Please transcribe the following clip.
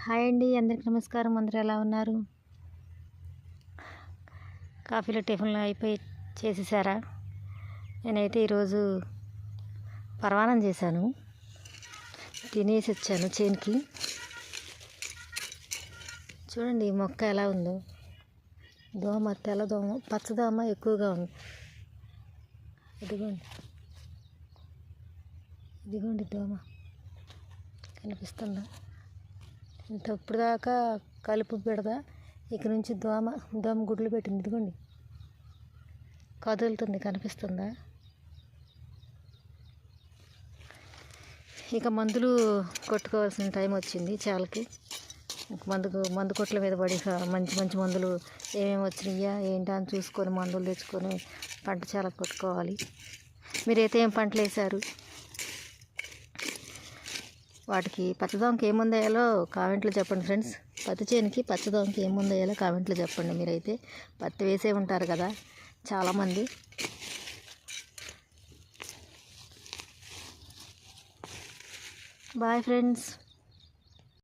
Hi అండి, అందరికి నమస్కారం. అందరూ ఎలా ఉన్నారు? కాఫీలో టిఫిన్లు అయిపోయి చేసేసారా? నేనైతే ఈరోజు పరమాన్నం చేశాను, తినేసి వచ్చాను చేనుకి. చూడండి ఈ మొక్క ఎలా ఉందో. దోమ, తెల్ల దోమ, పచ్చదోమ ఎక్కువగా ఉంది. ఇదిగోండి ఇదిగోండి దోమ కనిపిస్తుందా? ఇంత ఇప్పుడు దాకా కలుపు పెడదా, ఇక నుంచి దోమ గుడ్లు పెట్టింది. ఇదిగోండి కదులుతుంది, కనిపిస్తుందా? ఇక మందులు కొట్టుకోవాల్సిన టైం వచ్చింది చాలకి. మందు కొట్ల మీద పడి మంచి మంచి మందులు ఏమేమి వచ్చినాయా ఏంటా అని చూసుకొని మందులు తెచ్చుకొని పంట చాలా కొట్టుకోవాలి. మీరైతే ఏం పంటలు వేశారు? వాటికి పచ్చదోమకి ఏం మందు వేయాలో కామెంట్లో చెప్పండి ఫ్రెండ్స్. పత్తి చేనుకి పచ్చదోమకి ఏం మందు వేయాలో కామెంట్లో చెప్పండి. మీరైతే పత్తి వేసే ఉంటారు కదా చాలామంది. Bye friends.